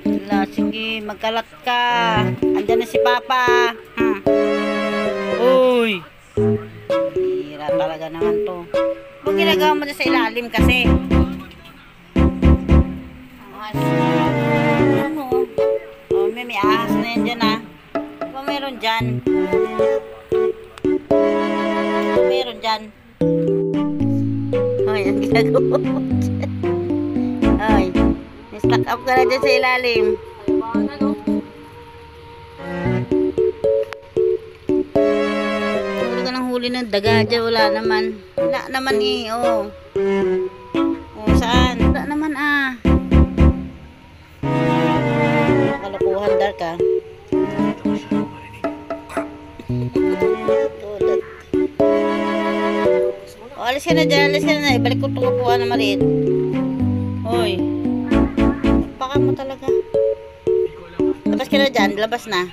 Wala, sige, magkalat ka. Andyan na si Papa. Uy. Hira talaga naman to. Kung ginagawa mo dyan sa ilalim kasi. Ano? Oh, may ahas na yan dyan ah. Diba meron dyan? Meron dyan. Ay, ang ginagawa mo dyan. Ay, stack up ka na dyan sa ilalim. Huli ka ng huli ng daga dyan. Wala naman. Wala naman eh. Oh. Oh, saan? Wala naman ah. Kalukuhan dark ah. O, alis ka na dyan, alis ka na. Ibalik ko itong upuan na maliit. Hoy. Baka mo talaga. Labas ka na dyan, labas na.